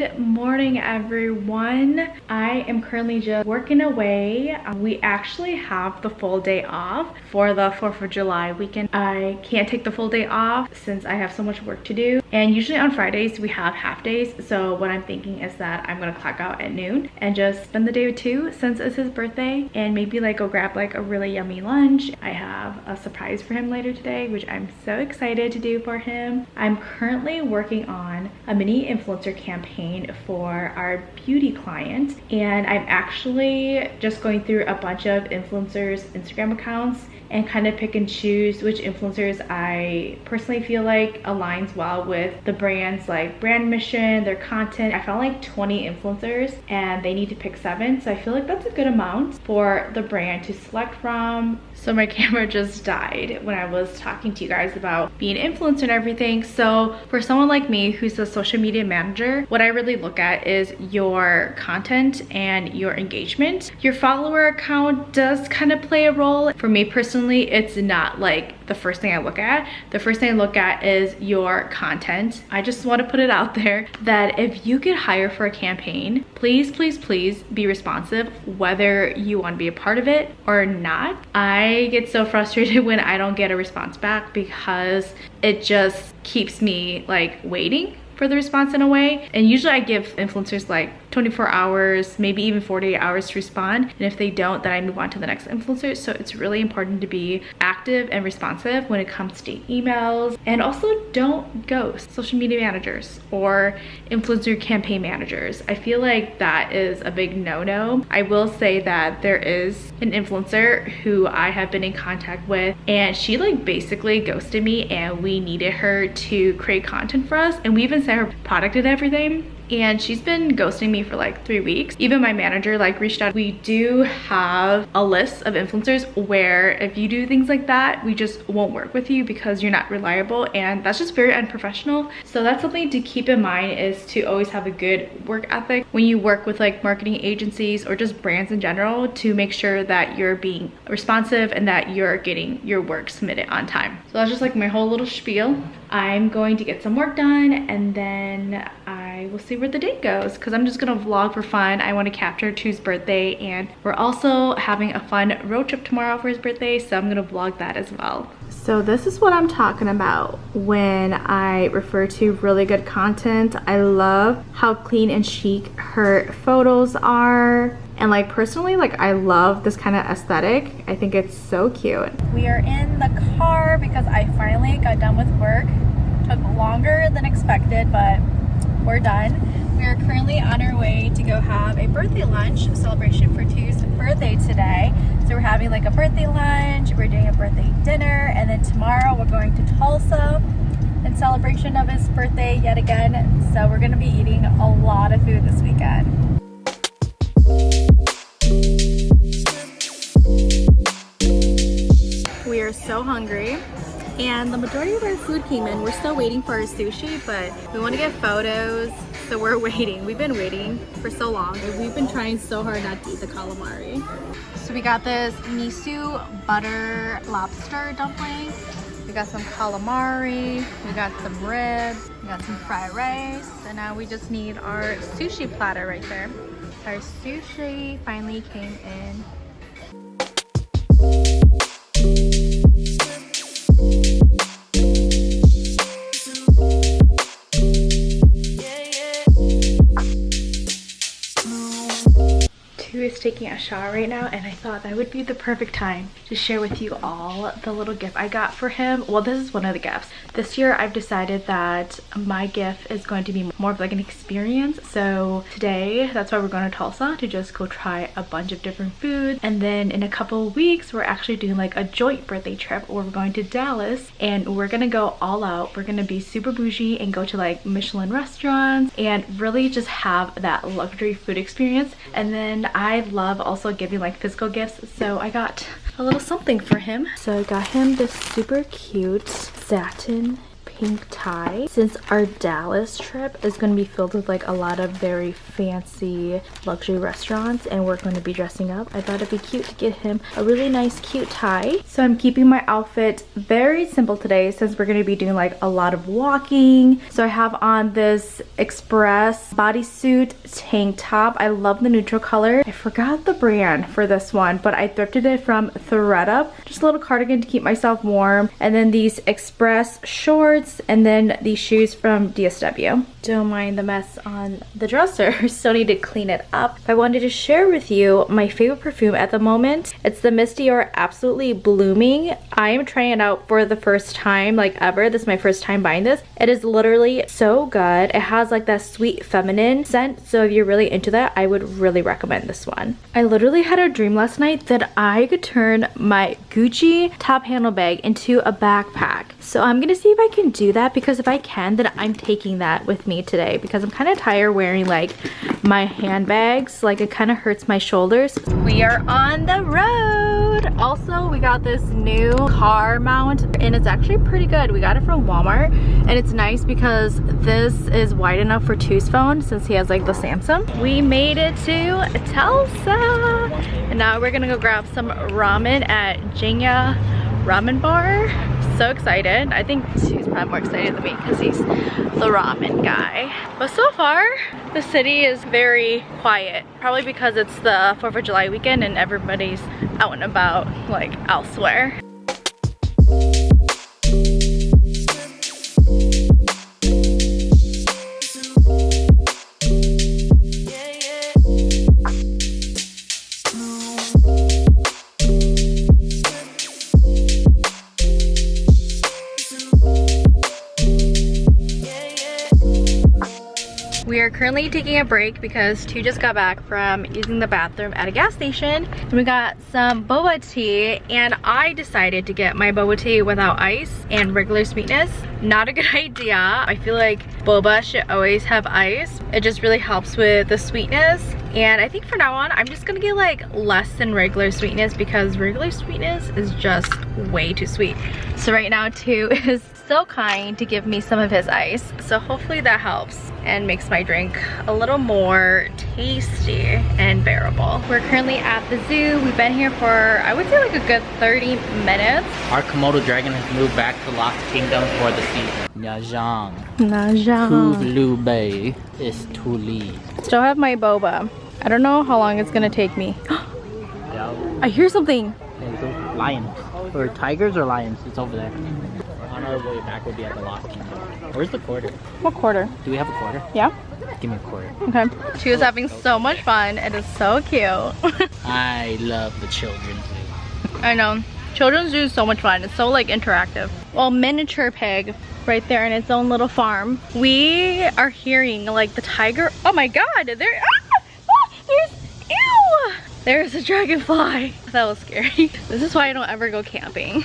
Good morning, everyone. I am currently just working away. We actually have the full day off for the 4th of July weekend. I can't take the full day off since I have so much work to do. And usually on Fridays we have half days. So what I'm thinking is that I'm gonna clock out at noon and just spend the day with two since it's his birthday, and maybe like go grab like a really yummy lunch. I have a surprise for him later today, which I'm so excited to do for him. I'm currently working on a mini influencer campaign for our beauty client, and I'm actually just going through a bunch of influencers' Instagram accounts and kind of pick and choose which influencers I personally feel like aligns well with the brand's like brand mission, their content. I found like 20 influencers and they need to pick 7, so I feel like that's a good amount for the brand to select from. So my camera just died when I was talking to you guys about being an influencer and everything. So for someone like me who's a social media manager, what I really look at is your content and your engagement. Your follower account does kind of play a role. For me personally, it's not like the first thing I look at. The first thing I look at is your content. I just want to put it out there that if you get hired for a campaign, please, please, please be responsive whether you want to be a part of it or not. I get so frustrated when I don't get a response back because it just keeps me like waiting for the response in a way. And usually I give influencers like 24 hours, maybe even 48 hours to respond. And if they don't, then I move on to the next influencer. So it's really important to be active and responsive when it comes to emails. And also don't ghost social media managers or influencer campaign managers. I feel like that is a big no-no. I will say that there is an influencer who I have been in contact with, and she like basically ghosted me, and we needed her to create content for us. And we even sent her product and everything. And she's been ghosting me for like 3 weeks. Even my manager like reached out. We do have a list of influencers where if you do things like that, we just won't work with you because you're not reliable, and that's just very unprofessional. So that's something to keep in mind, is to always have a good work ethic when you work with like marketing agencies or just brands in general, to make sure that you're being responsive and that you're getting your work submitted on time. So that's just like my whole little spiel. I'm going to get some work done, and then I will see where the day goes, because I'm just gonna vlog for fun. I want to capture Tu's birthday, and we're also having a fun road trip tomorrow for his birthday, so I'm gonna vlog that as well. So this is what I'm talking about when I refer to really good content. I love how clean and chic her photos are. And like personally, like I love this kind of aesthetic. I think it's so cute. We are in the car because I finally got done with work. Took longer than expected, but we're done. We are currently on our way to go have a birthday lunch, a celebration for Tu's birthday today. So we're having like a birthday lunch, we're doing a birthday dinner, and then tomorrow we're going to Tulsa in celebration of his birthday yet again. So we're gonna be eating a lot of food this weekend. We are so hungry, and the majority of our food came in. We're still waiting for our sushi, but we want to get photos, so we're waiting. We've been waiting for so long. We've been trying so hard not to eat the calamari. So we got this miso butter lobster dumpling. We got some calamari, we got some ribs, we got some fried rice, and now we just need our sushi platter right there. Our sushi finally came in. Is taking a shower right now, and I thought that would be the perfect time to share with you all the little gift I got for him. Well, this is one of the gifts. This year I've decided that my gift is going to be more of like an experience. So today, that's why we're going to Tulsa, to just go try a bunch of different foods. And then in a couple of weeks, we're actually doing like a joint birthday trip where we're going to Dallas, and we're gonna go all out. We're gonna be super bougie and go to like Michelin restaurants and really just have that luxury food experience. And then I love also giving like physical gifts, so I got a little something for him. So I got him this super cute satin pink tie. Since our Dallas trip is going to be filled with like a lot of very fancy luxury restaurants and we're going to be dressing up, I thought it'd be cute to get him a really nice cute tie. So I'm keeping my outfit very simple today since we're going to be doing like a lot of walking. So I have on this Express bodysuit tank top. I love the neutral color. I forgot the brand for this one, but I thrifted it from ThredUp. Just a little cardigan to keep myself warm. And then these Express shorts and then these shoes from DSW. Don't mind the mess on the dresser. Still need to clean it up. I wanted to share with you my favorite perfume at the moment. It's the Miss Dior Absolutely Blooming. I am trying it out for the first time like ever. This is my first time buying this. It is literally so good. It has like that sweet feminine scent, so if you're really into that, I would really recommend this one. I literally had a dream last night that I could turn my Gucci top handle bag into a backpack. So I'm gonna see if I can do that, because if I can, then I'm taking that with me today, because I'm kind of tired wearing like my handbags. Like it kind of hurts my shoulders. We are on the road. Also, we got this new car mount and it's actually pretty good. We got it from Walmart and it's nice because this is wide enough for Tu's phone since he has like the Samsung. We made it to Tulsa and now we're gonna go grab some ramen at Jinya Ramen Bar. So excited. I think he's probably more excited than me because he's the ramen guy. But so far, the city is very quiet. Probably because it's the 4th of July weekend and everybody's out and about like elsewhere. We are currently taking a break because Tu just got back from using the bathroom at a gas station. And we got some boba tea and I decided to get my boba tea without ice and regular sweetness. Not a good idea. I feel like boba should always have ice. It just really helps with the sweetness. And I think for now on, I'm just gonna get like less than regular sweetness because regular sweetness is just way too sweet. So right now Tu is so kind to give me some of his ice. So hopefully that helps and makes my drink a little more tasty and bearable. We're currently at the zoo. We've been here for, I would say like a good 30 minutes. Our Komodo dragon has moved back to Lost Kingdom for the season. Najang. Najang. Tulu Bay is Tuli. Still have my boba. I don't know how long it's gonna take me. I hear something. Lions. Or tigers or lions? It's over there. On our way back, we'll be at the Lost Kingdom. Where's the quarter? What quarter? Do we have a quarter? Yeah. Give me a quarter. Okay. She was having so much fun. It is so cute. I love the children's zoo. I know. Children's zoo is so much fun. It's so like interactive. Well, miniature pig right there in its own little farm. We are hearing like the tiger. Oh my god, there there's ew! There's a dragonfly. That was scary. This is why I don't ever go camping.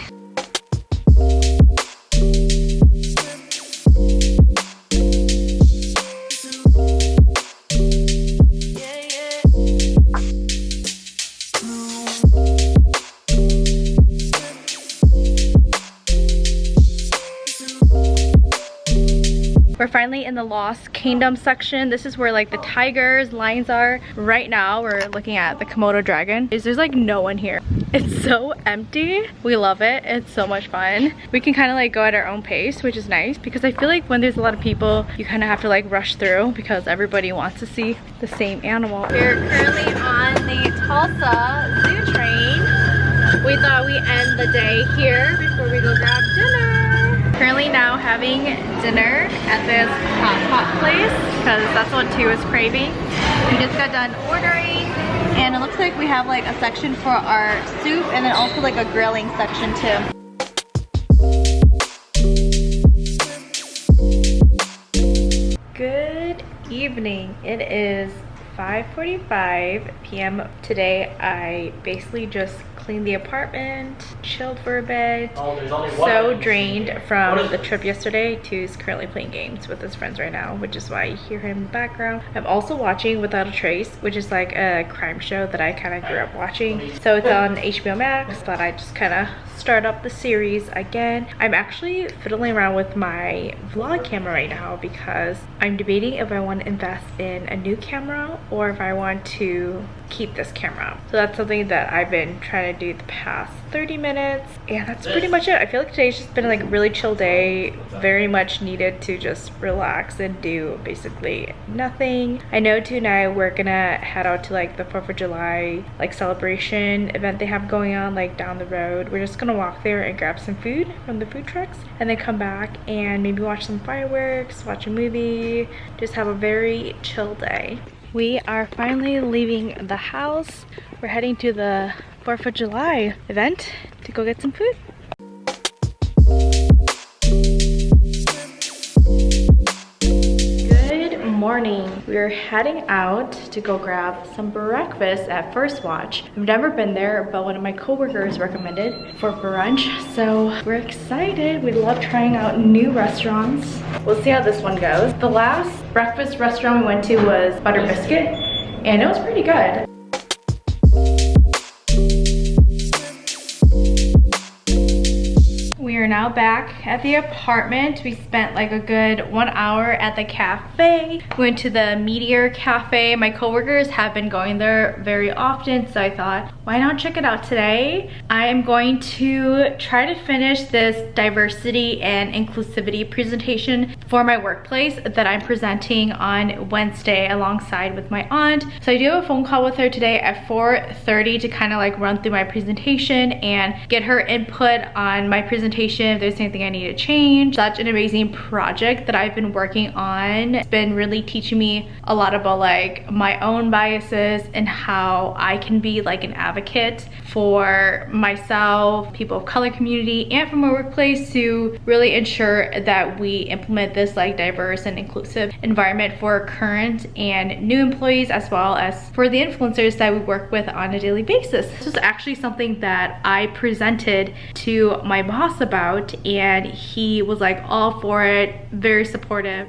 We're finally in the Lost Kingdom section. This is where like the tigers, lions are. Right now we're looking at the Komodo dragon. There's like no one here. It's so empty. We love it. It's so much fun. We can kind of like go at our own pace, which is nice because I feel like when there's a lot of people, you kind of have to like rush through because everybody wants to see the same animal. We're currently on the Tulsa zoo train. We thought we'd end the day here before we go grab dinner. Currently now having dinner at this hot pot place because that's what Tu is craving. We just got done ordering and it looks like we have like a section for our soup and then also like a grilling section too. Good evening. It is 5:45 p.m. Today I basically just cleaned the apartment, chilled for a bit. Oh, there's only one. So drained from the trip yesterday. Tu's currently playing games with his friends right now, which is why you hear him in the background. I'm also watching Without a Trace, which is like a crime show that I kind of grew up watching. So it's on HBO Max, but I just kind of start up the series again. I'm actually fiddling around with my vlog camera right now because I'm debating if I want to invest in a new camera or if I want to keep this camera. So that's something that I've been trying to do the past 30 minutes, and that's pretty much it. I feel like today's just been like a really chill day, very much needed to just relax and do basically nothing. I know Tu and I were gonna head out to like the 4th of July like celebration event they have going on like down the road. We're just gonna walk there and grab some food from the food trucks and then come back and maybe watch some fireworks, watch a movie, just have a very chill day. We are finally leaving the house. We're heading to the 4th of July event to go get some food. Good morning. We're heading out to go grab some breakfast at First Watch. I've never been there, but one of my coworkers recommended for brunch, so we're excited. We love trying out new restaurants. We'll see how this one goes. The last breakfast restaurant we went to was Butter Biscuit, and it was pretty good. We are now back at the apartment. We spent like a good 1 hour at the cafe. We went to the Meteor Cafe. My coworkers have been going there very often, so I thought, why not check it out today? I am going to try to finish this diversity and inclusivity presentation for my workplace that I'm presenting on Wednesday alongside with my aunt. So I do have a phone call with her today at 4:30 to kind of like run through my presentation and get her input on my presentation, if there's anything I need to change. Such an amazing project that I've been working on. It's been really teaching me a lot about like my own biases and how I can be like an advocate for myself, people of color community, and for my workplace to really ensure that we implement this like diverse and inclusive environment for current and new employees, as well as for the influencers that we work with on a daily basis. This was actually something that I presented to my boss about, and he was like all for it, very supportive.